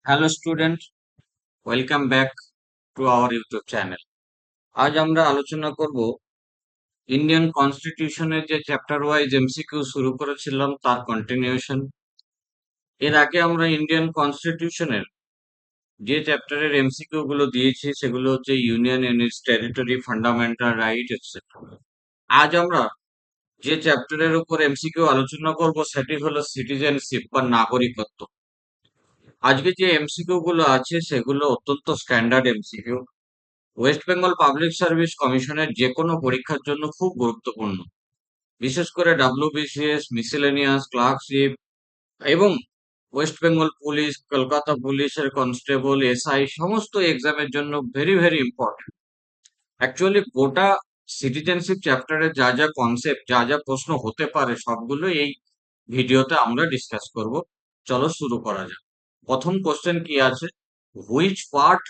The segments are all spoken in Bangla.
Hello student, welcome back to our YouTube channel. আজ আমরা আলোচনা করব ইন্ডিয়ান কনস্টিটিউশনের যে চ্যাপ্টার ওয়াইজ এমসিকিউ শুরু করেছিলাম তার কন্টিনিউশন। এর আগে আমরা ইন্ডিয়ান কনস্টিটিউশনের যে চ্যাপ্টারের এমসিকিউ গুলো দিয়েছি সেগুলো হচ্ছে union in it's territory, fundamental right etcetera. আজ আমরা যে চ্যাপ্টারের উপর এমসিকিউ আলোচনা করব সেটি হলো সিটিজেনশিপ বা নাগরিকত্ব। আজকে যে এমসিকিউ গুলো আছে সেগুলো অত্যন্ত standard MCQ. West Bengal public service কমিশনের যে কোনো পরীক্ষার জন্য খুব গুরুত্বপূর্ণ, বিশেষ করে ডাব্লিউবিসিএস, মিসেলেনিয়াস, ক্লার্কশিপ এবং ওয়েস্ট বেঙ্গল পুলিশ, কলকাতা পুলিশের কনস্টেবল, এসআই সমস্ত এক্সামের জন্য ভেরি ভেরি ইম্পর্টেন্ট। অ্যাকচুয়ালি গোটা সিটিজেনশিপ চ্যাপ্টারে যা যা কনসেপ্ট, যা যা প্রশ্ন হতে পারে সবগুলো এই ভিডিওতে আমরা ডিসকাস করব। চলো শুরু করা যাক। প্রথম কোশ্চেন কি আছে? Which part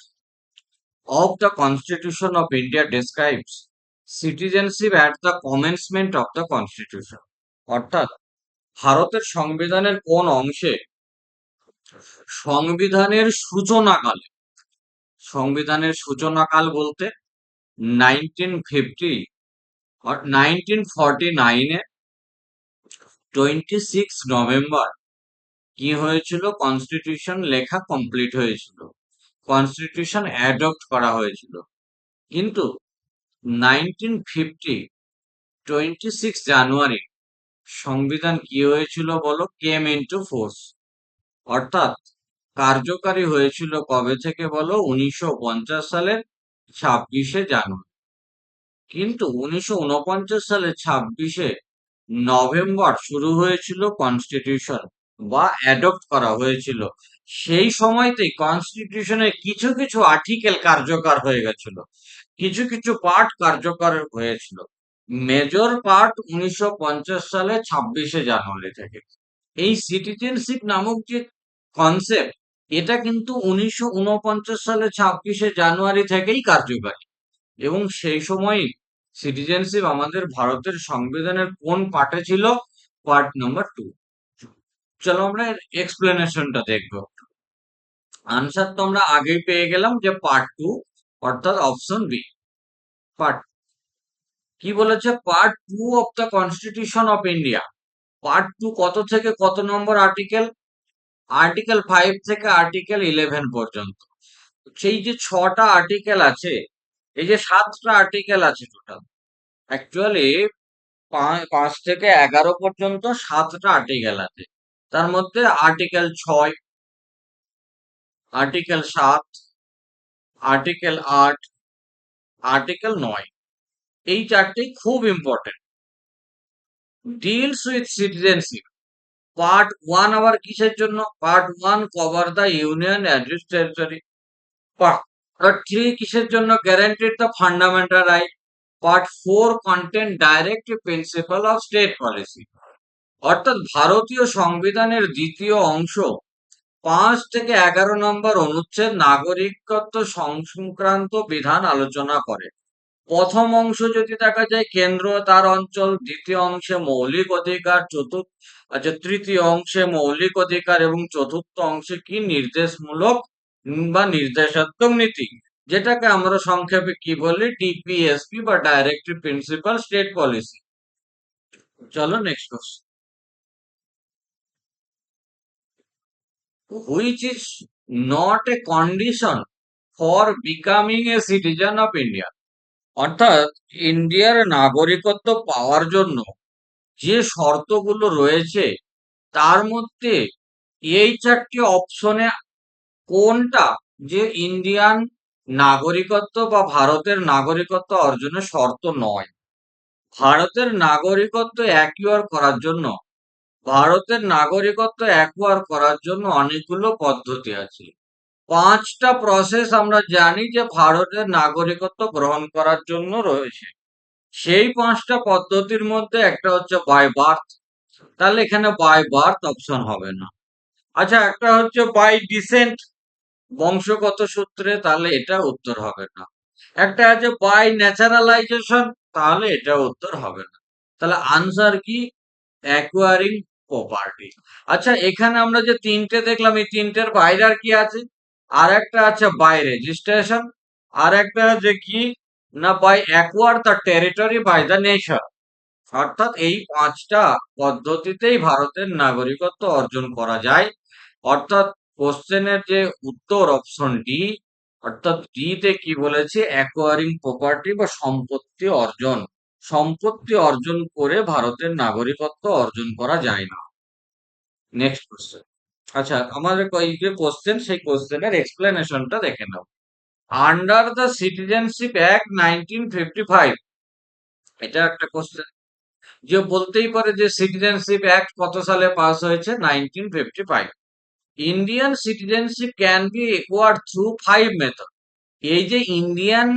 of the Constitution of India describes citizenship at the commencement of the Constitution? অর্থাৎ ভারতের সংবিধানের কোন অংশে সংবিধানের সূচনাকালে, সংবিধানের সূচনাকাল বলতে 1950 or 1949-এ 26 নভেম্বর কি হয়েছিল? কনস্টিটিউশন লেখা কমপ্লিট হয়েছিল, কনস্টিটিউশন অ্যাডপ্ট করা হয়েছিল। কিন্তু 1950 26 জানুয়ারি সংবিধান কি হয়েছিল বলো? কেম ইনটু ফোর্স, অর্থাৎ কার্যকারী হয়েছিল কবে থেকে বলো? 1950 সালের 26 জানুয়ারি। কিন্তু 1949 সালের 26 নভেম্বর শুরু হয়েছিল কনস্টিটিউশন বা অ্যাডপ্ট করা হয়েছিল। সেই সময়তেই কনস্টিটিউশনের কিছু কিছু আর্টিকেল কার্যকর হয়ে গেছিল, কিছু কিছু পার্ট কার্যকর হয়েছিল। মেজর পার্ট 1950 সালে 26 জানুয়ারি থেকে। এই সিটিজেনশিপ নামক যে কনসেপ্ট, এটা কিন্তু 1949 সালে 26 জানুয়ারি থেকেই কার্যকরী। এবং সেই সময় সিটিজেনশিপ আমাদের ভারতের সংবিধানের কোন পার্টে ছিল? Part number 2। চলো আমরা এর এক্সপ্লেনেশনটা দেখবো। আনসার তো আমরা আগেই পেয়ে গেলাম যে পার্ট 2, অর্থাৎ অপশন বি। পার্ট কি বলেছে? Part 2 of the constitution of India. Part 2 কত থেকে কত নম্বর আর্টিকেল? আর্টিকেল 5 থেকে আর্টিকেল 11 পর্যন্ত। সেই যে 6টা আর্টিকেল আছে, এই যে 7টা আর্টিকেল আছে টোটাল, অ্যাকচুয়ালি 5 থেকে 11 পর্যন্ত 7টা আর্টিকেল আছে। তার মধ্যে আর্টিকেল 6, আর্টিকেল 7, আর্টিকেল 8, আর্টিকেল 9, এই চারটেই খুব important. Deals with citizenship. Part 1 আবার কিসের জন্য? Part 1 cover the union and it's territory. Part 3 কিসের জন্য? Guaranteed the fundamental right. Part 4 content directive principle of state policy. অর্থাৎ ভারতীয় সংবিধানের দ্বিতীয় অংশ 5 থেকে 11 নম্বর অনুচ্ছেদ নাগরিকত্ব সংক্রান্ত বিধান আলোচনা করে। প্রথম অংশ যদি দেখা যায় কেন্দ্র তার অঞ্চল, দ্বিতীয় অংশে মৌলিক অধিকার, তৃতীয় অংশে মৌলিক অধিকার এবং চতুর্থ অংশে কি? নির্দেশমূলক বা নির্দেশাত্মক নীতি, যেটাকে আমরা সংক্ষেপে কি বলি? ডিপিএসপি বা ডাইরেক্টিভ প্রিন্সিপাল স্টেট পলিসি। চলো next question. Which is not a condition for becoming a citizen of India. অর্থাৎ ইন্ডিয়ার নাগরিকত্ব পাওয়ার জন্য যে শর্তগুলো রয়েছে তার মধ্যে এই 4টি অপশনে কোনটা যে ইন্ডিয়ান নাগরিকত্ব বা ভারতের নাগরিকত্ব অর্জনের শর্ত নয়? ভারতের নাগরিকত্ব অ্যাকিউয়ার করার জন্য, ভারতের নাগরিকত্ব অ্যাকিউয়ার করার জন্য অনেকগুলো পদ্ধতি আছে। 5টা প্রসেস আমরা জানি যে ভারতের নাগরিকত্ব গ্রহণ করার জন্য রয়েছে। সেই 5টা পদ্ধতির মধ্যে একটা হচ্ছে বাই বার্থ, তাহলে এখানে বাই বার্থ অপশন হবে না। আচ্ছা, একটা হচ্ছে বাই ডিসেন্ট, বংশগত সূত্রে, তাহলে এটা উত্তর হবে না। একটা আছে বাই ন্যাচারালাইজেশন, তাহলে এটা উত্তর হবে না। তাহলে আনসার কি? Acquiring property. আচ্ছা, এখানে আমরা যে তিনটে দেখলাম, এই তিনটের বাইরে আর কি আছে? আর একটা আছে বাই রেজিস্ট্রেশন, আর একটা আছে কি না by acquire the territory by the nation. অর্থাৎ এই পাঁচটা পদ্ধতিতেই ভারতের নাগরিকত্ব অর্জন করা যায়। অর্থাৎ কোশ্চেনের যে উত্তর অপশন ডি, অর্থাৎ ডি তে কি বলেছে, অ্যাকোয়ারিং প্রপার্টি বা সম্পত্তি অর্জন। সম্পত্তি অর্জন করে ভারতের নাগরিকত্ব অর্জন করা যায় না। Next question. আচ্ছা, আমাদের এই যে কোশ্চেন, সেই কোশ্চেনের এক্সপ্লেনেশনটা দেখে নাও। আন্ডার দ্য সিটিজেনশিপ অ্যাক্ট 1955, এটা একটা কোশ্চেন। যে বলতেই পারে যে সিটিজেনশিপ অ্যাক্ট কত সালে পাস হয়েছে? 1955। Indian citizenship can be acquired through 5 method. এই যে Indian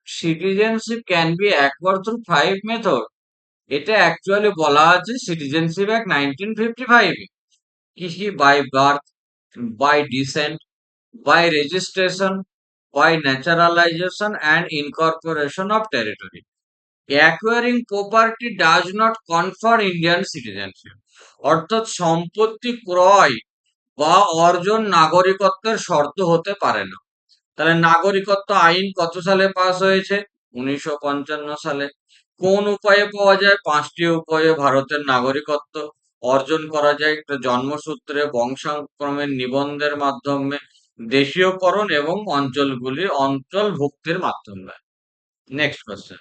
citizenship can be acquired through 5 method, এটা অ্যাকচুয়ালি বলা আছে সিটিজেনশিপ অ্যাক্ট 1955 এ। কি কি? By birth, by descent, by registration, by naturalization and incorporation of territory. Acquiring property does not confer Indian citizenship. অর্থাৎ সম্পত্তি ক্রয় বা অর্জন নাগরিকত্বের শর্ত হতে পারে না। তাহলে নাগরিকত্ব আইন কত সালে পাস হয়েছে? 1955 সালে। কোন উপায়ে পাওয়া যায়? পাঁচটি উপায়ে ভারতের নাগরিকত্ব অর্জন করা যায়: একটা জন্মসূত্রে, বংশানুক্রমের নিবন্ধের মাধ্যমে, দেশীয়করণ এবং অঞ্চলভুক্তির মাধ্যমে। Next question.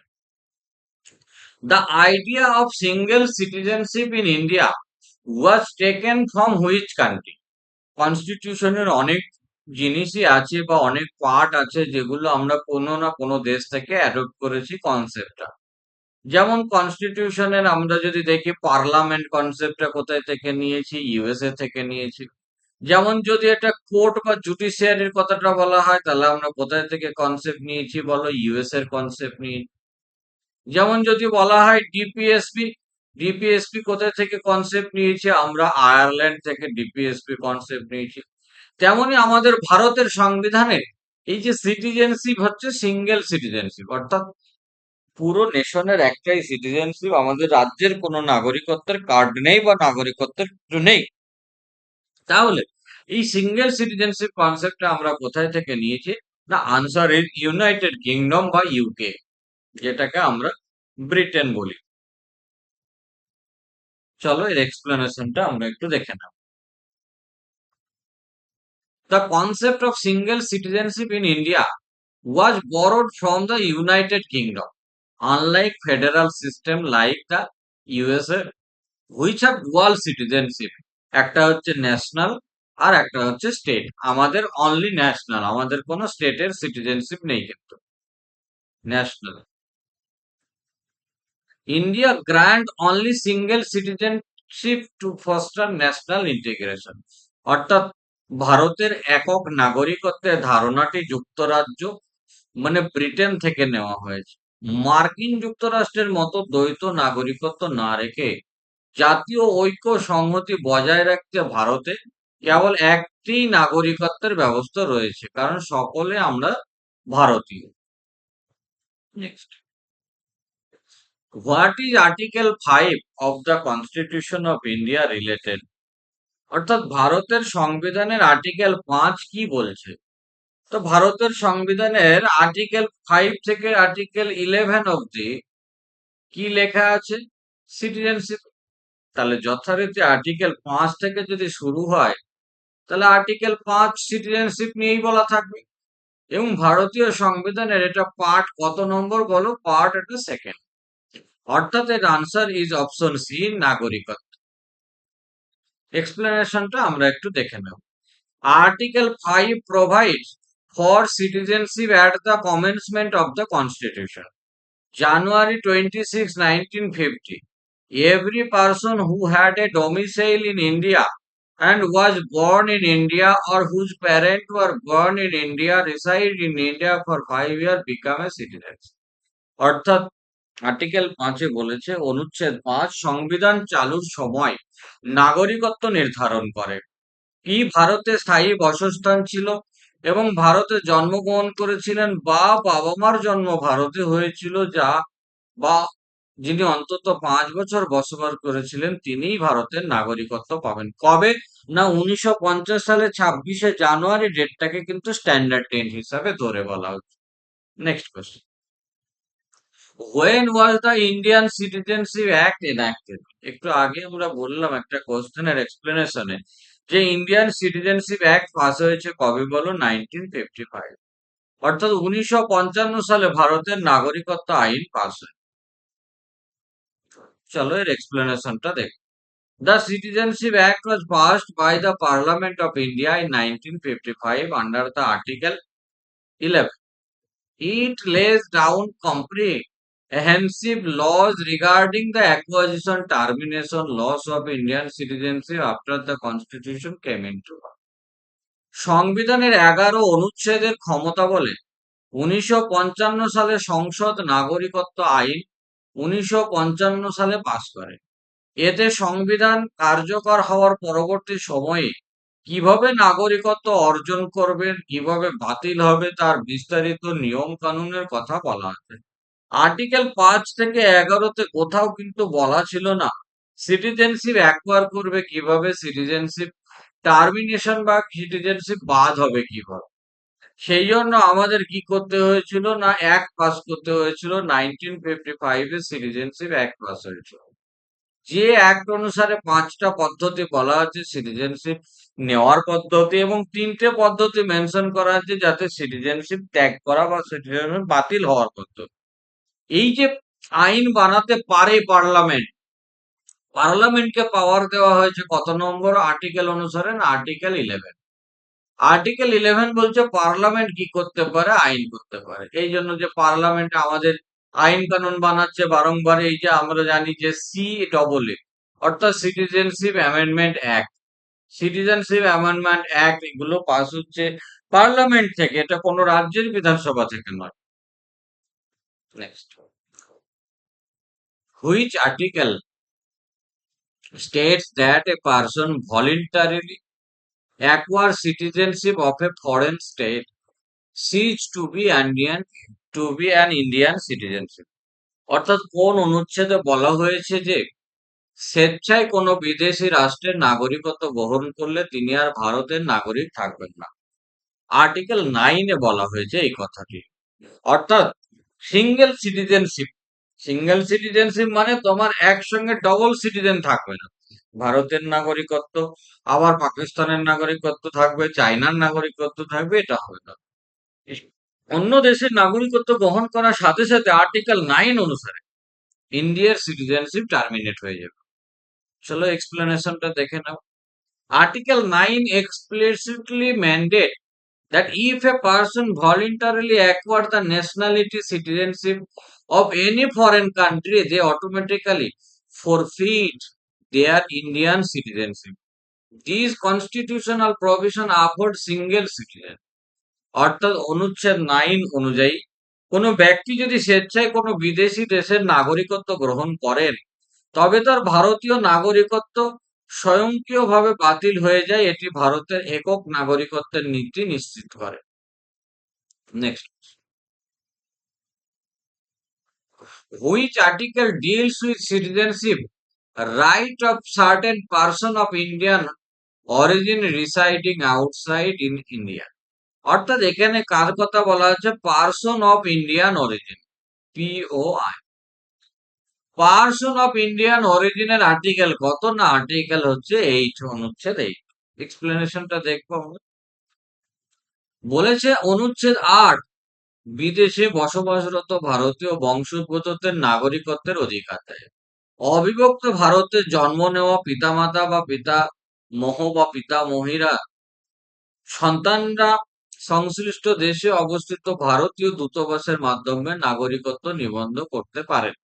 The idea of single citizenship in India was taken from which country? কনস্টিটিউশনের অনেক জিনিসই আছে বা অনেক পার্ট আছে যেগুলো আমরা কোনো না কোনো দেশ থেকে অ্যাডপ্ট করেছি কনসেপ্টটা। যেমন কনস্টিটিউশনের আমরা যদি দেখি, পার্লামেন্ট কনসেপ্টটা কোথায় থেকে নিয়েছি? ইউএসএ থেকে নিয়েছি। যেমন যদি এটা কোর্ট বা জুডিশিয়ারির কথাটা বলা হয়, তাহলে আমরা কোথায় থেকে কনসেপ্ট নিয়েছি বলো? ইউএস এর কনসেপ্ট নিয়ে। যেমন যদি বলা হয় ডিপিএসপি, ডিপিএসপি কোথায় থেকে কনসেপ্ট নিয়েছি? আমরা আয়ারল্যান্ড থেকে ডিপিএসপি কনসেপ্ট নিয়েছি। তেমনি আমাদের ভারতের সংবিধানে এই যে সিটিজেনশিপ হচ্ছে সিঙ্গেল সিটিজেনশিপ, অর্থাৎ পুরো নেশনের একটাই সিটিজেনশিপ। আমাদের রাজ্যের কোনো নাগরিকত্বের কার্ড নেই বা নাগরিকত্বের কিছু নেই। তাহলে এই সিঙ্গেল সিটিজেনশিপ কনসেপ্টটা আমরা কোথায় থেকে নিয়েছি? না, আনসার ইজ ইউনাইটেড কিংডম বা ইউকে, যেটাকে আমরা ব্রিটেন বলি। চলো এর এক্সপ্লেনেশনটা আমরা একটু দেখে নেব। The concept of single citizenship in India was borrowed from the United Kingdom. Unlike federal system like the USA, which have dual citizenship, একটা হচ্ছে ন্যাশনাল আর একটা হচ্ছে স্টেট। আমাদের অনলি ন্যাশনাল, আমাদের কোনো স্টেটের সিটিজেনশিপ নেই, কিন্তু national. India grant only single citizenship to foster national integration. অর্থাৎ ভারতের একক নাগরিকত্বের ধারণাটি যুক্তরাজ্য মানে ব্রিটেন থেকে নেওয়া হয়েছে। মার্কিন যুক্তরাষ্ট্রের মতো দ্বৈত নাগরিকত্ব না রেখে জাতীয় ঐক্য সংহতি বজায় রাখতে ভারতে কেবল একটি নাগরিকত্বের ব্যবস্থা রয়েছে, কারণ সকলে আমরা ভারতীয়। Next, what is article 5 of the constitution of India related? অর্থাৎ ভারতের সংবিধানের আর্টিকেল 5 কি বলছে? তো ভারতের সংবিধানের আর্টিকেল 5 থেকে আর্টিকেল 11 অব্দি কি লেখা আছে? সিটিজেনশিপ। তাহলে যথারীতি আর্টিকেল 5 থেকে যদি শুরু হয়, তাহলে আর্টিকেল 5 সিটিজেনশিপ নিয়েই বলা থাকবে। এবং ভারতীয় সংবিধানের এটা পার্ট কত নম্বর বলো? পার্ট এটা সেকেন্ড। অর্থাৎ এর আনসার ইজ অপশন সি, নাগরিকত্ব। এক্সপ্লেনেশনটা আমরা একটু দেখে নেব। Article 5 provides for citizenship at the commencement of the constitution. January 26, 1950. Every person who had a domicile in India and was born in India or whose parents were born in India reside in India for 5 years become a citizen. অর্থাৎ আর্টিকেল 5 বলেছে, অনুচ্ছেদ 5 সংবিধান চালুর সময় নাগরিকত্ব নির্ধারণ করে। কি ভারতে স্থায়ী বাসস্থান ছিল এবং ভারতে জন্মগ্রহণ করেছিলেন বা বাবা মার জন্ম ভারতে হয়েছিল, যা বা যিনি অন্তত 5 বছর বসবাস করেছিলেন তিনিই ভারতের নাগরিকত্ব পাবেন। কবে? না 1950 সালে 26শে জানুয়ারি ডেটটাকে কিন্তু স্ট্যান্ডার্ড ডেট হিসাবে ধরে বলা হচ্ছে। Next question. When was the Indian Citizenship Act enacted? একটু আগে আমরা বললাম একটা কোশ্চেনের এক্সপ্লেনেশনে যে ইন্ডিয়ান সিটিজেনশিপ অ্যাক্ট পাস হয়েছে কবে বলো? 1955। অর্থাৎ 1955 সালে ভারতের নাগরিকত্ব আইন পাস হয়। চলো এর এক্সপ্লেনেশনটা দেখ। The Citizenship Act was passed by the Parliament of India in 1955 under the Article 11. It lays down comprehensive laws regarding the acquisition, termination, loss of Indian citizenship after the Constitution came into law. সংবিধানের 11 অনুচ্ছেদের ক্ষমতা বলে 1955 সালে সংসদ নাগরিকত্ব আইন 1955 সালে পাস করে। এতে সংবিধান কার্যকর হওয়ার পরবর্তী সময়ে কিভাবে নাগরিকত্ব অর্জন করবেন, কিভাবে বাতিল হবে তার বিস্তারিত নিয়ম কানুনের কথা বলা আছে। আর্টিকেল 5 থেকে 11-তে কোথাও কিন্তু বলা ছিল না সিটিজেনশিপ অ্যাকোয়ার করবে কিভাবে, সিটিজেনশিপ টার্মিনেশন বা সিটিজেনশিপ বাদ হবে কিভাবে। সেই জন্য আমাদের কি করতে হয়েছিল না অ্যাক্ট পাস করতে হয়েছিল। 1955-এ সিটিজেনশিপ অ্যাক্ট পাস হয়েছিল, যে অ্যাক্ট অনুসারে 5টা পদ্ধতি বলা আছে সিটিজেনশিপ নেওয়ার পদ্ধতি, এবং 3টে পদ্ধতি মেনশন করা আছে যাতে সিটিজেনশিপ ত্যাগ করা বা সিটিজেনশিপ বাতিল হওয়ার পদ্ধতি। এই যে আইন বানাতে পারে পার্লামেন্ট, পার্লামেন্টকে পাওয়ার দেওয়া হয়েছে কত নম্বর আর্টিকেল অনুসারে? না আর্টিকেল 11। আর্টিকেল 11 বলছে পার্লামেন্ট কি করতে পারে? আইন করতে পারে। এই জন্য যে পার্লামেন্ট আমাদের আইন কানুন বানাচ্ছে বারংবার, এই যে আমরা জানি যে CAA অর্থাৎ citizenship amendment act, citizenship amendment act এগুলো পাস হচ্ছে পার্লামেন্ট থেকে, এটা কোনো রাজ্যের বিধানসভা থেকে নয়। Next, which article states that a person voluntarily acquires citizenship of a foreign state cease to be an Indian citizenship? অর্থাৎ কোন অনুচ্ছেদে বলা হয়েছে যে স্বেচ্ছায় কোনো বিদেশি রাষ্ট্রের নাগরিকত্ব গ্রহণ করলে তিনি আর ভারতের নাগরিক থাকবেন না। আর্টিকেল 9-এ বলা হয়েছে এই কথাটি। অর্থাৎ সিঙ্গেল সিটিজেনশিপ, সিঙ্গেল সিটিজেনশিপ মানে তোমার একসঙ্গে ডবল সিটিজেন থাকবে না। ভারতের নাগরিকত্ব আবার পাকিস্তানের নাগরিকত্ব থাকবে, চায়নার নাগরিকত্ব থাকবে, এটা হবে না। অন্য দেশের নাগরিকত্ব গ্রহণ করার সাথে সাথে আর্টিকেল 9 অনুসারে ইন্ডিয়ার সিটিজেনশিপ টার্মিনেট হয়ে যাবে। চলো এক্সপ্লেনেশনটা দেখে নাও। Article 9 explicitly mandate that if a person voluntarily acquire the nationality citizenship of any foreign country, they automatically forfeit their Indian citizenship. These constitutional provision afford single citizen. অর্থাৎ অনুচ্ছেদ 9 অনুযায়ী কোনো ব্যক্তি যদি স্বেচ্ছায় কোনো বিদেশি দেশের নাগরিকত্ব গ্রহণ করেন তবে তার ভারতীয় নাগরিকত্ব স্বয়ংক্রিয়ভাবে বাতিল হয়ে যায়। এটি ভারতের একক নাগরিকত্বের নীতি নিশ্চিত করে। Next, which article deals with citizenship right of certain person of Indian origin residing outside in India? অর্থাৎ এখানে কার কথা বলা হচ্ছে? Person of Indian origin, POI। Person of Indian অরিজিনের আর্টিকেল কত? না আর্টিকেল হচ্ছে 8, অনুচ্ছেদ 8। এক্সপ্লেনেশনটা দেখবো আমরা। বলেছে অনুচ্ছেদ 8 বিদেশে বসবাসরত ভারতীয় বংশোদ্ভূতদের নাগরিকত্বের অধিকার দেয়। অবিভক্ত ভারতে জন্ম নেওয়া পিতামাতা বা পিতামহ বা পিতামহীরা সন্তানরা সংশ্লিষ্ট দেশে অবস্থিত ভারতীয় দূতাবাসের মাধ্যমে নাগরিকত্ব নিবন্ধ করতে পারেন।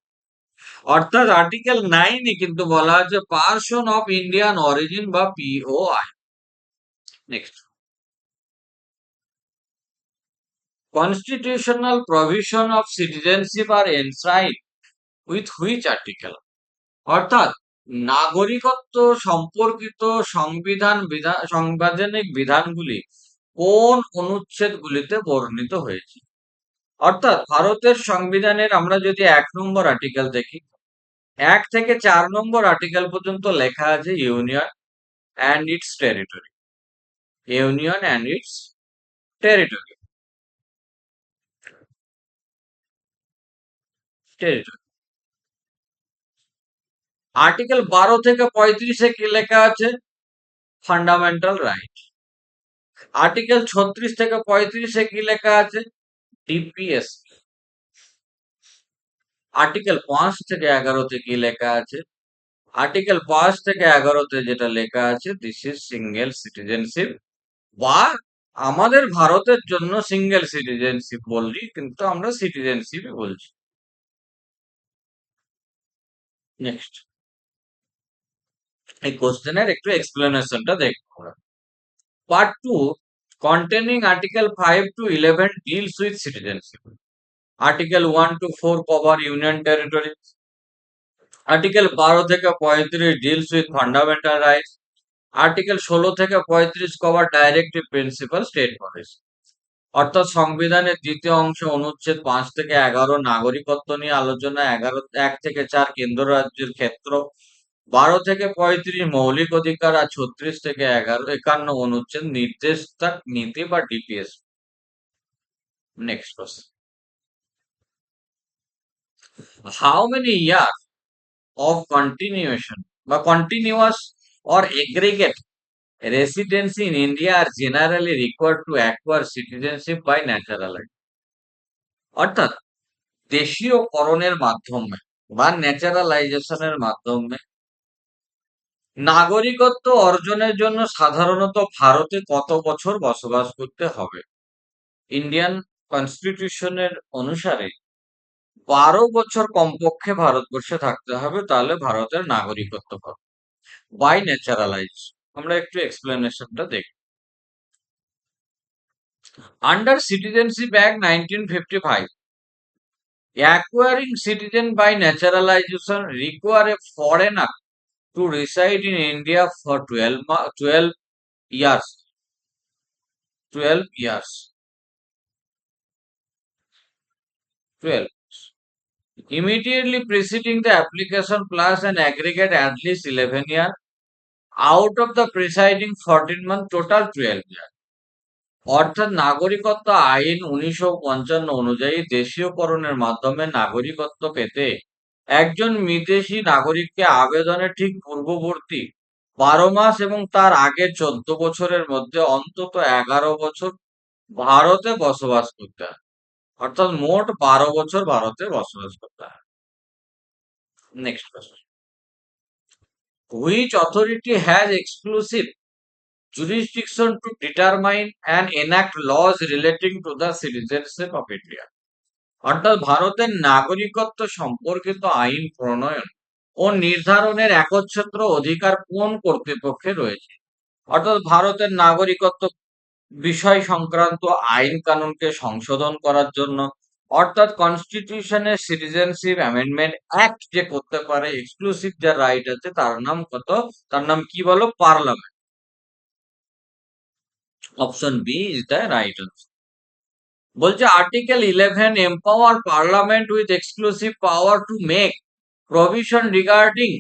অর্থাৎ আর্টিকেল 9-এ কিন্তু বলা আছে পারসন অফ ইন্ডিয়ান অরিজিন বা POI। Next, constitutional provision of citizenship are enshrined with which article? অর্থাৎ নাগরিকত্ব সম্পর্কিত সাংবিধানিক বিধানগুলি কোন অনুচ্ছেদগুলিতে বর্ণিত হয়েছে? অর্থাৎ ভারতের সংবিধানের আমরা যদি 1 নম্বর আর্টিকেল দেখি, 1 থেকে 4 নম্বর আর্টিকেল পর্যন্ত লেখা আছে union and it's territory. Union and it's territory. Territory. Article 12 থেকে 35-এ কি লেখা আছে? Fundamental right. আর্টিকেল 36 থেকে 35-এ কি লেখা আছে? ডিপিএস। আর্টিকেল 5 থেকে 11-তে কি লেখা আছে? আর্টিকেল 5 থেকে 11-তে যেটা লেখা আছে, দিস ইজ সিঙ্গেল সিটিজেনশিপ, বা আমাদের ভারতের জন্য সিঙ্গেল সিটিজেনশিপ বলছি, কিন্তু আমরা সিটিজেনশিপই বলছি। নেক্সট, এই কোশ্চেনের একটু এক্সপ্লেনেশনটা দেখবো আমরা। Part 2 containing Article 5 to 11 deals with citizenship. Article 1 to 4 cover union territories. Article 12 থেকে 35 deals with fundamental rights. Article 16 থেকে 35 cover directive principle state policy. অর্থাৎ সংবিধানের দ্বিতীয় অংশ অনুচ্ছেদ 5 থেকে 11 নাগরিকত্ব নিয়ে আলোচনা, 1 থেকে 4 কেন্দ্র রাজ্যের ক্ষেত্র, 12 থেকে 35 মৌলিক অধিকার, আর 36 থেকে 51 অনুচ্ছেদ নির্দেশক নীতি বা DPS. Next question, how many year of continuation বা continuous or aggregate residency in India are generally required to acquire citizenship by naturalization? অর্থাৎ দেশীয়করণের মাধ্যমে বা ন্যাচারালাইজেশনের মাধ্যমে নাগরিকত্ব অর্জনের জন্য সাধারণত ভারতে কত বছর বসবাস করতে হবে? ইন্ডিয়ান কনস্টিটিউশনের অনুসারে 12 বছর কমপক্ষে ভারতবর্ষে থাকতে হবে, তাহলে ভারতের নাগরিকত্ব পাবে বাই ন্যাচারালাইজ। আমরা একটু এক্সপ্লেনেশনটা দেখি। Under citizenship act 1955, acquiring citizen by naturalization require a foreigner to reside in India for 12 years. 12 years. 12. Immediately preceding the application plus an aggregate at least 11 years. Out of the preceding 14 months, total 12 years. অর্থাৎ নাগরিকত্ব আইন 1955 অনুযায়ী দেশীয়করণের মাধ্যমে নাগরিকত্ব পেতে একজন বিদেশি নাগরিককে আবেদনের ঠিক পূর্ববর্তী 12 মাস এবং তার আগের 14 বছরের মধ্যে অন্তত 11 বছর ভারতে বসবাস করতে হয়। অর্থাৎ মোট 12 বছর ভারতে বসবাস করতে হয়। Next question, which authority has exclusive jurisdiction to determine and enact laws relating to the citizenship of India? অর্থাৎ ভারতের নাগরিকত্ব সম্পর্কিত আইন প্রণয়ন ও নির্ধারণের একচ্ছত্র অধিকার কোন কর্তৃপক্ষে রয়েছে? অর্থাৎ ভারতের নাগরিকত্ব বিষয় সংক্রান্ত আইন কানুনকে সংশোধন করার জন্য, অর্থাৎ কনস্টিটিউশনের সিটিজেনশিপ অ্যামেন্ডমেন্ট অ্যাক্ট যে করতে পারে, এক্সক্লুসিভ যার রাইট আছে, তার নাম কি বলো? Parliament. Option B is the right answer. বলছে article 11 empower parliament with exclusive power to make provision regarding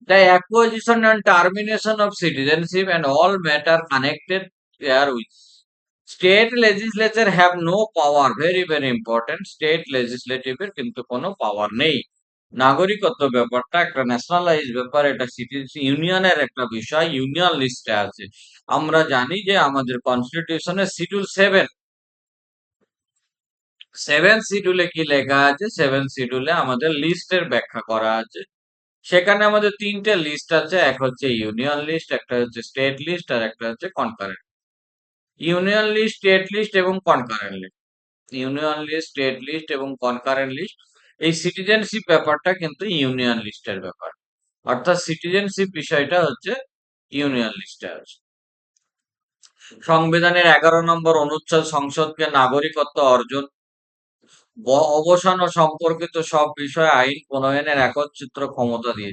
the acquisition and termination of citizenship and all matter connected therewith. State legislature have no power, very very important, state legislative এর কিন্তু কোনো পাওয়ার নেই। নাগরিকত্ব ব্যাপারটা একটা ন্যাশনালাইজ ব্যাপার, এটা ইউনিয়নের একটা বিষয়, ইউনিয়ন লিস্টে আছে। আমরা জানি যে আমাদের কনস্টিটিউশনের শিডিউল 7 শিডিউলে কি লেখা আছে? 7 শিডিউলে আমাদের লিস্টের ব্যাখ্যা করা আছে। সেখানে আমাদের 3টে লিস্ট আছে, এক হচ্ছে ইউনিয়ন লিস্ট, একটা হচ্ছে স্টেট লিস্ট, আর একটা হচ্ছে concurrent. Union list, state list এবং concurrent list. Union list, state list এবং কনকারেন্ট লিস্ট। এই সিটিজেনশিপ ব্যাপারটা কিন্তু ইউনিয়ন লিস্টের ব্যাপার, অর্থাৎ সিটিজেনশিপ বিষয়টা হচ্ছে ইউনিয়ন লিস্টে আছে। সংবিধানের 11 নম্বর অনুচ্ছেদ সংসদকে নাগরিকত্ব অর্জন, অবসান ও সম্পর্কিত সব বিষয়ে আইন প্রণয়নের একচ্ছত্র ক্ষমতা দিয়ে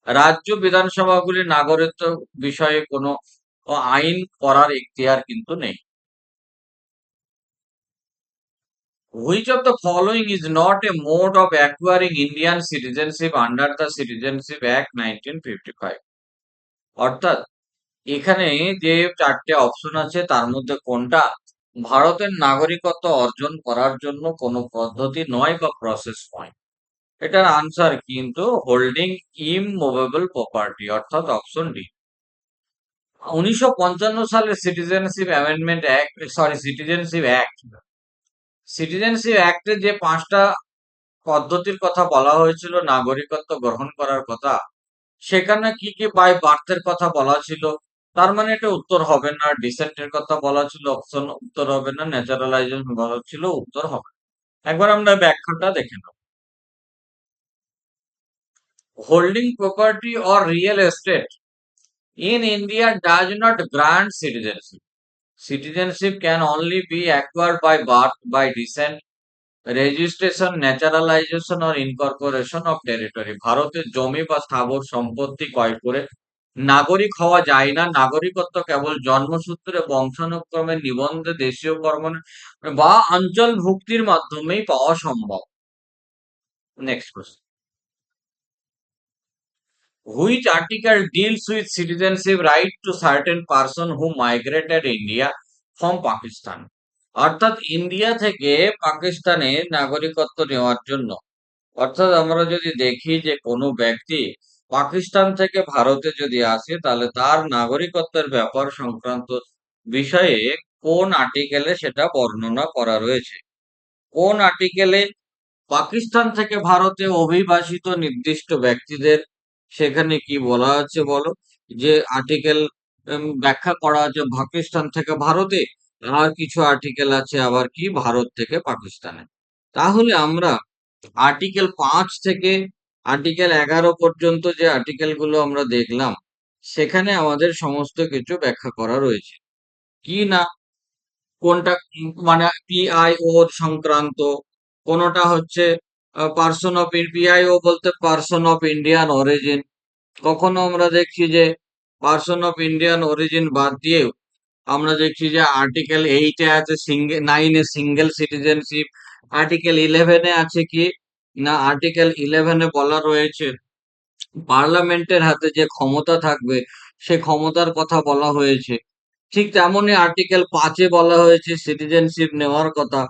রাজ্য বিধানসভাগুলি নাগরিকত্ব বিষয়ে কোনো আইন করার এখতিয়ার কিন্তু নেই। Which of the following is not a mode of acquiring Indian citizenship under the Citizenship Act 1955? অর্থাৎ এখানে যে চারটে অপশন আছে তার মধ্যে কোনটা ভারতের নাগরিকত্ব অর্জন করার জন্য কোনো পদ্ধতি নয় বা প্রসেস নয়? এটার আনসার কিন্তু হোল্ডিং ইমুভেবল প্রপার্টি, অর্থাৎ অপশন ডি। 1955 সালের citizenship amendment act, sorry citizenship act, citizenship অ্যাক্টে যে 5টা পদ্ধতির কথা বলা হয়েছিল নাগরিকত্ব গ্রহণ করার কথা, সেখানে কি কি বাই বার্থের কথা বলা ছিল? তার মানে এটা উত্তর হবে না। ডিসেন্টের কথা বলা ছিল, অপশন উত্তর হবে না। ন্যাচারালাইজেশন বলা ছিল, উত্তর হবে না। একবার আমরা ব্যাখ্যাটা দেখে নেব। Holding property or real estate in India does not grant citizenship. Citizenship can only be acquired by birth, by descent, registration, naturalization or incorporation of territory. ভারতের জমি বা স্থাবর সম্পত্তি ক্রয় করে নাগরিক হওয়া যায় না। নাগরিকত্ব কেবল জন্মসূত্রে, বংশানুক্রমে, নিবন্ধে, দেশীয় কর্ম বা অঞ্চল ভুক্তির মাধ্যমেই পাওয়া সম্ভব। Next question. Which article deals with citizenship right to certain person who migrated India from Pakistan? অর্থাৎ ইন্ডিয়া থেকে পাকিস্তানে নাগরিকত্ব নেওয়ার জন্য, অর্থাৎ আমরা যদি দেখি যে কোনো ব্যক্তি পাকিস্তান থেকে ভারতে যদি আসে তাহলে তার নাগরিকত্বের ব্যাপার সংক্রান্ত বিষয়ে কোন আর্টিকেলে সেটা বর্ণনা করা রয়েছে? কোন আর্টিকেলে পাকিস্তান থেকে ভারতে অভিবাসিত নির্দিষ্ট ব্যক্তিদের সেখানে কি বলা আছে বলো? যে আর্টিকেল ব্যাখ্যা করা আছে পাকিস্তান থেকে ভারতে, আর কিছু আর্টিকেল আছে আবার কি ভারত থেকে পাকিস্তানে। তাহলে আমরা আর্টিকেল 5 থেকে আর্টিকেল 11 পর্যন্ত যে আর্টিকেল গুলো আমরা দেখলাম, সেখানে আমাদের সমস্ত কিছু ব্যাখ্যা করা রয়েছে। কি না, কোনটা মানে পিআইও সংক্রান্ত, কোনটা হচ্ছে পার্সন অফ পিআইও বলতে পার্সন অফ ইন্ডিয়ান অরিজিন। কখনো আমরা দেখছি যে পার্সন অফ ইন্ডিয়ান অরিজিন বাদ দিয়েও আমরা দেখছি যে আর্টিকেল 8-এ আছে সিঙ্গেল, 9-এ সিঙ্গেল সিটিজেনশিপ, আর্টিকেল 11-এ আছে কি না, আর্টিকেল 11-এ বলা রয়েছে পার্লামেন্টের হাতে যে ক্ষমতা থাকবে সে ক্ষমতার কথা বলা হয়েছে। ঠিক তেমনই আর্টিকেল 5-এ বলা হয়েছে সিটিজেনশিপ নেওয়ার কথা।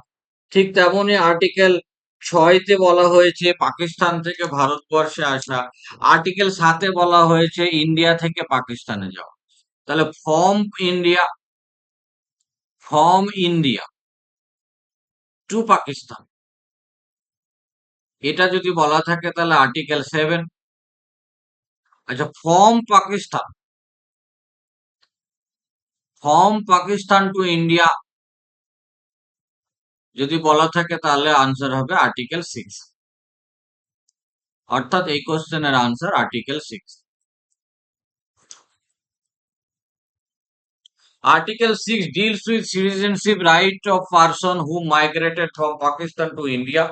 ঠিক তেমনই আর্টিকেল 6-তে বলা হয়েছে পাকিস্তান থেকে ভারতবর্ষে আসা। আর্টিকেল 7-এ বলা হয়েছে ইন্ডিয়া থেকে পাকিস্তানে যাওয়া। তাহলে ফ্রম ইন্ডিয়া টু পাকিস্তান, এটা যদি বলা থাকে তাহলে আর্টিকেল 7। আচ্ছা, ফ্রম পাকিস্তান টু ইন্ডিয়া যদি বলা থাকে তাহলে আনসার হবে আর্টিকেল 6। অর্থাৎ এই কোশ্চেনের answer article 6। Article 6 deals with citizenship right of person who migrated from Pakistan to India.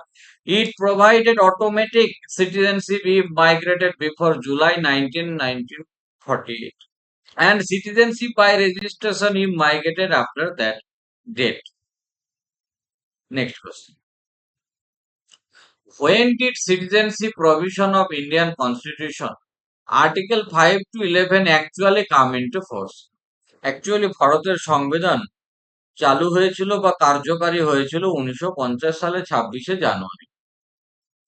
It provided automatic citizenship if migrated before July 19, 1948, and citizenship by registration if migrated after that date. Next question. When did citizenship provision of Indian Constitution, Article 5 to 11 actually come into force? Actually, ভারতের সংবিধান চালু হয়েছিল বা কার্যকারী হয়েছিল 1950 সালে 26শে জানুয়ারি।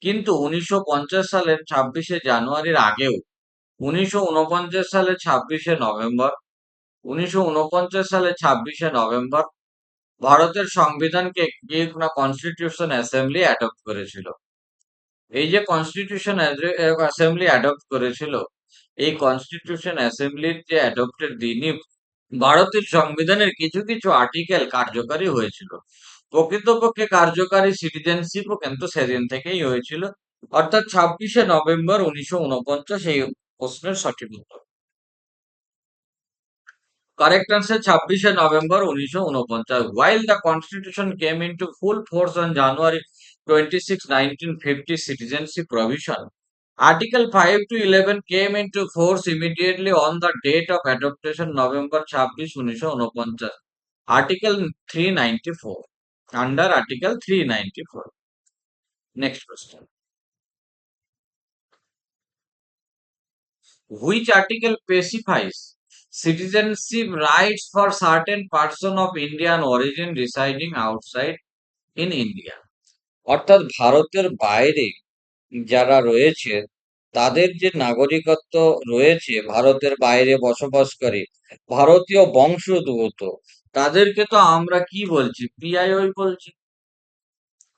কিন্তু 1950 সালের 26শে জানুয়ারির আগেও 1949 সালে 26শে নভেম্বর 1949 সালে 26শে নভেম্বর ভারতের সংবিধানকে কনস্টিটিউশন অ্যাসেম্বলি অ্যাডপ্ট করেছিল। এই যে কনস্টিটিউশন অ্যাসেম্বলি অ্যাডপ্ট করেছিল, এই কনস্টিটিউশন অ্যাসেম্বলির যে অ্যাডপ্টের দিনই ভারতের সংবিধানের কিছু কিছু আর্টিকেল কার্যকারী হয়েছিল। প্রকৃতপক্ষে কার্যকারী সিটিজেনশিপও কিন্তু সেদিন থেকেই হয়েছিল, অর্থাৎ 26শে নভেম্বর 1949। এই প্রশ্নের সঠিক উত্তর, কারেক্ট আনসার 26শে নভেম্বর 1949। While the constitution came into full force on January 26, 1950, citizenship provision Article 5 to 11 came into force immediately on the date of adoption, November 26, 1949. Article 394. under Article 394. Next question. Which article specifies citizenship rights for certain person of Indian origin residing outside in India? অর্থাৎ ভারতের বাইরে যারা রয়েছে তাদের যে নাগরিকত্ব রয়েছে, ভারতের বাইরে বসবাস করে ভারতীয় বংশোদ্ভূত, তাদেরকে তো আমরা কি বলছি? পিআইওই বলছি,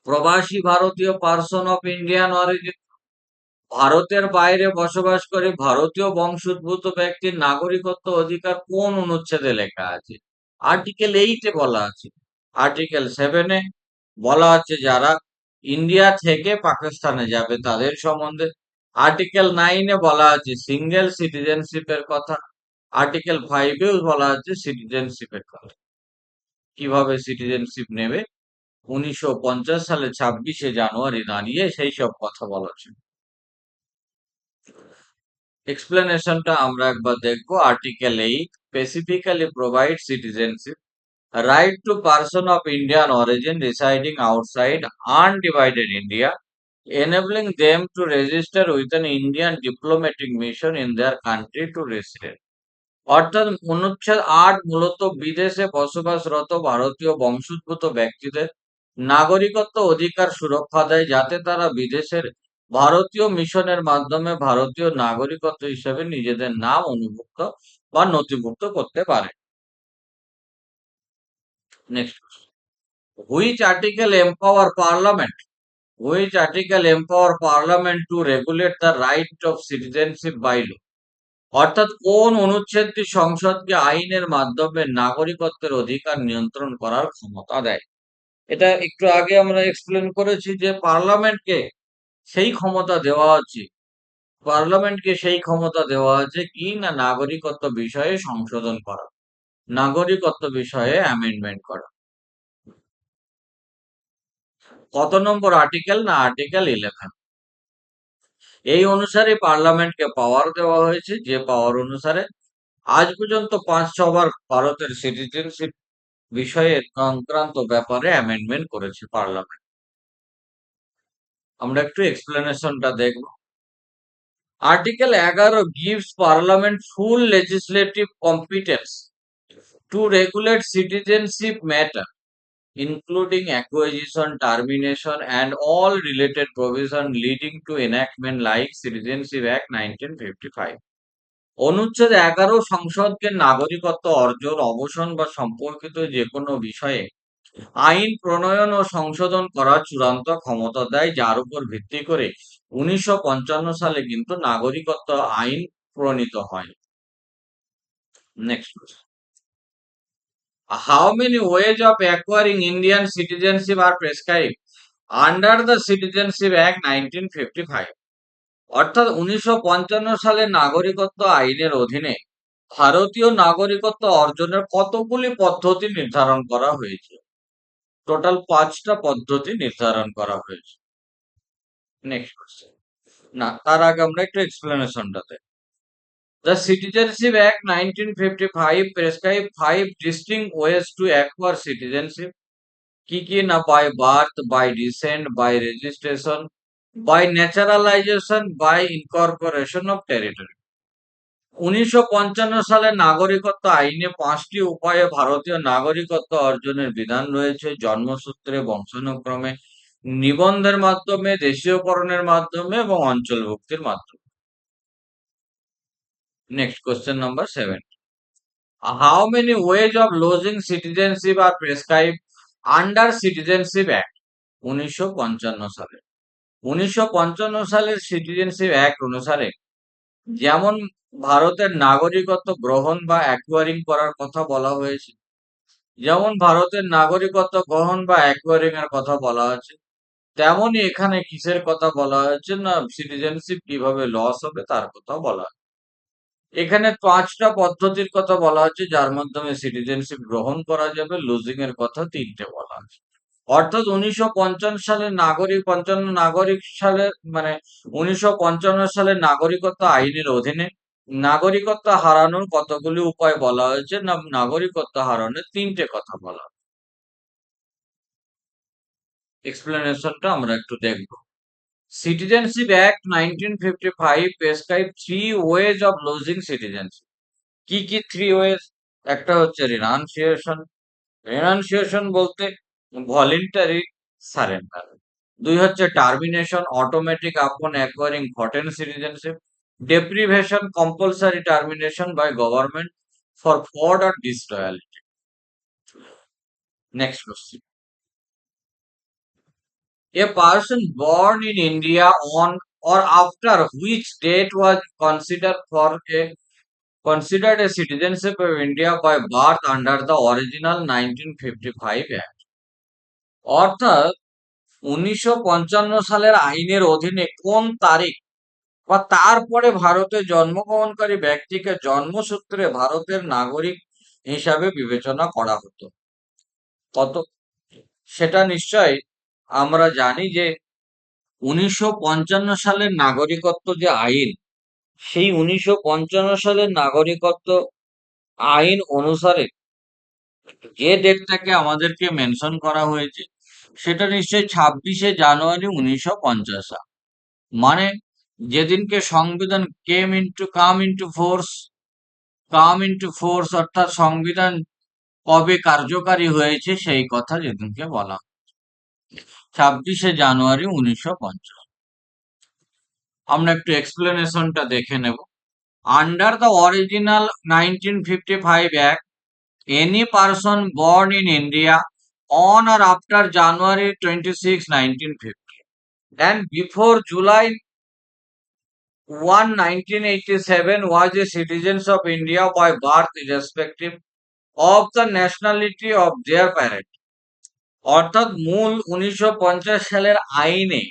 প্রবাসী ভারতীয় পার্সন অফ ইন্ডিয়ান অরিজিন। ভারতের বাইরে বসবাস করে ভারতীয় বংশোদ্ভূত ব্যক্তির নাগরিকত্ব অধিকার কোন অনুচ্ছেদে লেখা আছে? আর্টিকেল 8-এ বলা আছে। আর্টিকেল 7-এ বলা আছে যারা ইন্ডিয়া থেকে পাকিস্তানে যাবে তাদের সম্বন্ধে। আর্টিকেল 9-এ বলা আছে সিঙ্গেল সিটিজেনশিপের কথা। আর্টিকেল 5-এও বলা আছে সিটিজেনশিপের কথা। কিভাবে সিটিজেনশিপ নেবে? 1950 সালে 26শে জানুয়ারি দাঁড়িয়ে সেই সব কথা বলা ছিল। এক্সপ্লেনেশনটা আমরা একবার দেখবো। Article 8 specifically provides citizenship right to person of Indian origin residing outside undivided India, enabling them to register with an Indian diplomatic mission in their country to reside. অর্থাৎ অনুচ্ছেদ 8 মূলত বিদেশে বসবাসরত ভারতীয় বংশোদ্ভূত ব্যক্তিদের নাগরিকত্ব অধিকার সুরক্ষা দেয় যাতে তারা বিদেশের ভারতীয় মিশনের মাধ্যমে ভারতীয় নাগরিকত্ব হিসেবে নিজেদের নাম অনুভুক্ত বা নথিভুক্ত করতে পারে। Next, which article empower parliament which article empower parliament to regulate the right of citizenship by law? অর্থাৎ কোন অনুচ্ছেদটি সংসদকে আইনের মাধ্যমে নাগরিকত্বের অধিকার নিয়ন্ত্রণ করার ক্ষমতা দেয়? এটা একটু আগে আমরা এক্সপ্লেন করেছি যে পার্লামেন্টকে সেই ক্ষমতা দেওয়া আছে। পার্লামেন্টকে সেই ক্ষমতা দেওয়া আছে কি না, নাগরিকত্ব বিষয়ে সংশোধন করা, নাগরিকত্ব বিষয়ে অ্যামেন্ডমেন্ট করা। কত নম্বর আর্টিকেল? না, আর্টিকেল 11। এই অনুসারে পার্লামেন্টকে পাওয়ার দেওয়া হয়েছে, যে পাওয়ার অনুসারে আজ পর্যন্ত 5-6 বার ভারতের সিটিজেনশিপ বিষয়ে সংক্রান্ত ব্যাপারে অ্যামেন্ডমেন্ট করেছে পার্লামেন্ট। আমরা একটু এক্সপ্লেনেশনটা দেখব। Article 11 gives parliament full legislative competence to regulate citizenship matter, including acquisition, termination, and all related provision leading to enactment like Citizenship Act 1955. অনুচ্ছেদ 11 সংসদকে নাগরিকত্ব অর্জন, অবসান বা সম্পর্কিত যে কোনো বিষয়ে আইন প্রণয়ন ও সংশোধন করার চূড়ান্ত ক্ষমতা দেয়, যার উপর ভিত্তি করে 1955 সালে কিন্তু নাগরিকত্ব আইন প্রণীত হয়। Next, how many ways of acquiring Indian citizenship are prescribed under the Citizenship Act 1955? অর্থাৎ 1955 সালে নাগরিকত্ব আইনের অধীনে ভারতীয় নাগরিকত্ব অর্জনের কতগুলি পদ্ধতি নির্ধারণ করা হয়েছে? টোটাল 5টা পদ্ধতি নির্ধারণ করা হয়েছে। Next question. না, তার আগে আমরা একটু এক্সপ্লেনেশনটা দেই। The Citizenship Act 1955 prescribe 5 distinct ways to acquire citizenship. কি কি না, by birth, by descent, by registration, by naturalization, by incorporation of territory. 1955 সালে নাগরিকত্ব আইনে 5টি উপায়ে ভারতীয় নাগরিকত্ব অর্জনের বিধান রয়েছে: জন্মসূত্রে, বংশানুক্রমে, নিবন্ধের মাধ্যমে, দেশীয়করণের মাধ্যমে এবং অঞ্চলভুক্তির মাধ্যমে। Next, question number 7। How many ways of losing citizenship are prescribed under Citizenship Act? 1955 সালে 1955 সালের সিটিজেনশিপ অ্যাক্ট অনুসারে যেমন ভারতের নাগরিকত্ব গ্রহণ বা অ্যাকোয়ারিং করার কথা বলা হয়েছে, যেমন ভারতের নাগরিকত্ব গ্রহণ বা অ্যাকোয়ারিং এর কথা বলা আছে, তেমনই এখানে কিসের কথা বলা হয়েছে না, সিটিজেনশিপ কিভাবে লস হবে তার কথা বলা হয়েছে। এখানে 5টা পদ্ধতির কথা বলা হচ্ছে যার মাধ্যমে সিটিজেনশিপ গ্রহণ করা যাবে, লুজিং এর কথা 3টে বলা আছে। অর্থাৎ 1955 সালের নাগরিক সালে মানে 1955 সালের নাগরিকত্ব আইনের অধীনে নাগরিকত্ব হারানোর কতগুলি উপায় বলা হয়েছে না, নাগরিকত্ব হারানোর 3টে কথা বলা হয়েছে। এক্সপ্লেনেশনটা আমরা একটু দেখব। Citizenship act 1955 prescribe three ways of losing citizenship. কি কি থ্রি ওয়েজ? একটা হচ্ছে রিনাউন্সিয়েশন। রিনাউন্সিয়েশন বলতে ভলেন্টারি সারেন্ডার। দুই হচ্ছে termination, automatic upon acquiring foreign citizenship. Deprivation, compulsory termination by government for fraud or disloyalty. Next question. A person born in India on or after which date was considered a citizenship of India by birth under the original 1955 Act. অর্থাৎ 1955 সালের আইনের অধীনে কোন তারিখ বা তারপরে ভারতে জন্মগ্রহণকারী ব্যক্তিকে জন্মসূত্রে ভারতের নাগরিক হিসাবে বিবেচনা করা হতো? কত? সেটা নিশ্চয়ই আমরা জানি যে 1955 সালের নাগরিকত্ব যে আইন, সেই 1955 সালের নাগরিকত্ব আইন অনুসারে যে ডেটটাকে আমাদেরকে মেনশন করা হয়েছে সেটা নিশ্চয়ই 26শে জানুয়ারি 1950 সাল। মানে যেদিনকে সংবিধান কাম ইন্টু ফোর্স অর্থাৎ সংবিধান কবে কার্যকারী হয়েছে সেই কথা যেদিনকে বলা হয়, 26শে জানুয়ারি 1950। আমরা একটু এক্সপ্লেনেশনটা দেখে নেব। Under the original 1955 act, any person born in India on or after January 26, 1950 and before July 1, 1987 was a citizen of India by birth irrespective of the nationality of their parent. অর্থাৎ মূল 1950 সালের আইনে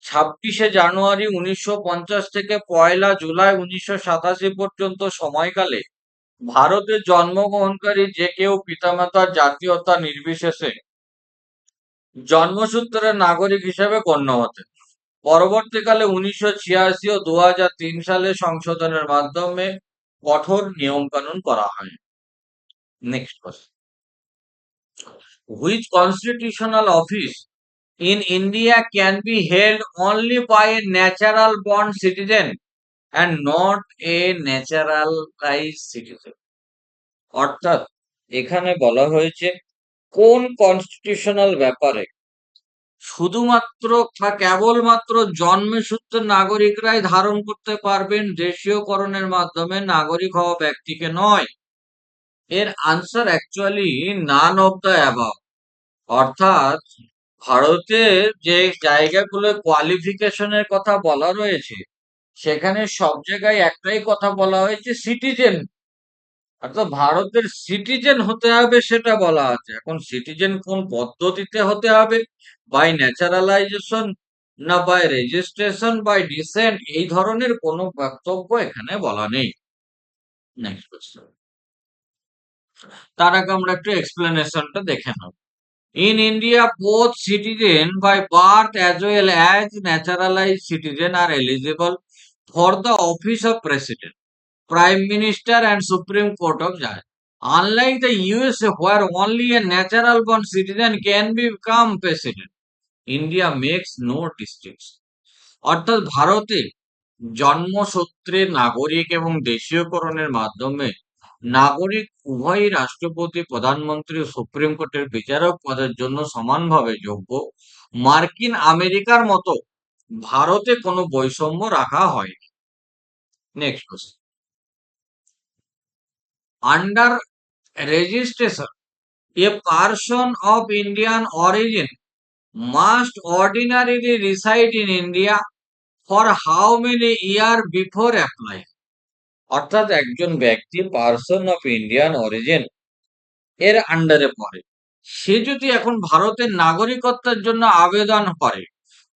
26শে জানুয়ারি 1950 থেকে 1লা জুলাই 1987 পর্যন্ত সময়কালে ভারতে জন্মগ্রহণকারী যে কেউ পিতামাতার জাতীয়তা নির্বিশেষে জন্মসূত্রের নাগরিক হিসেবে গণ্য হতেন। পরবর্তীকালে 1986 ও 2003 সালে সংশোধনের মাধ্যমে কঠোর নিয়মকানুন করা হয়। Next question, which constitutional office in India can be held only by a natural born citizen and not a naturalized citizen? অর্থাৎ এখানে বলা হয়েছে কোন কনস্টিটিউশনাল ব্যাপারে শুধুমাত্র বা কেবলমাত্র জন্মসূত্রে নাগরিকরাই ধারণ করতে পারবেন, দেশীয়করণের মাধ্যমে নাগরিক হওয়া ব্যক্তিকে নয়। এর answer actually none of the above. অর্থাৎ ভারতের যে জায়গাগুলো কোয়ালিফিকেশনের কথা বলা রয়েছে সেখানে সব জায়গায় একটাই কথা বলা হয়েছে, সিটিজেন। অর্থাৎ ভারতের সিটিজেন হতে হবে সেটা বলা আছে। এখন সিটিজেন কোন পদ্ধতিতে হতে হবে, বাই ন্যাচারালাইজেশন না বাই রেজিস্ট্রেশন বাই ডিসেন্ট, এই ধরনের কোনো বক্তব্য এখানে বলা নেই। নেক্সট কোশ্চেন, তার আগে আমরা একটু এক্সপ্লেনেশনটা দেখে নেব। In India, both citizen by birth as well as naturalized citizen are eligible for the office of President, Prime Minister and Supreme Court of Judge. Unlike the USA, where only a natural born citizen can become president, India makes no distinction. অর্থাৎ ভারতে জন্মসূত্রে নাগরিক এবং দেশীয়করণের মাধ্যমে নাগরিক উভয়ই রাষ্ট্রপতি, প্রধানমন্ত্রী ও সুপ্রিম কোর্টের বিচারক পদের জন্য সমানভাবে যোগ্য। মার্কিন আমেরিকার মতো ভারতে কোনো বৈষম্য রাখা হয়নি। Next question, under registration a person of Indian origin must ordinarily reside in India for how many year before apply? অর্থাৎ একজন ব্যক্তি পার্সন অফ ইন্ডিয়ান অরিজিন এর আন্ডারে পড়ে, সে যদি এখন ভারতের নাগরিকত্বের জন্য আবেদন করে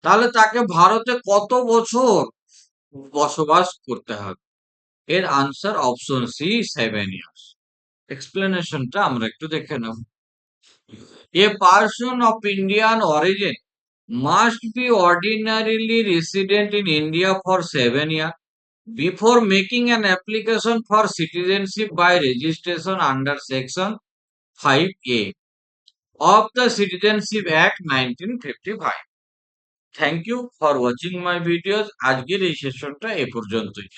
তাহলে তাকে ভারতে কত বছর বসবাস করতে হবে? এর আনসার অপশন সি, 7 ইয়ার্স। এক্সপ্লেনেশনটা আমরা একটু দেখে নেব। এ person of Indian origin must be ordinarily resident in India for 7 years before making an application for citizenship by registration under section 5A. of the Citizenship Act 1955. Thank you for watching my videos. আজকের এই সেশনটা এ পর্যন্তই।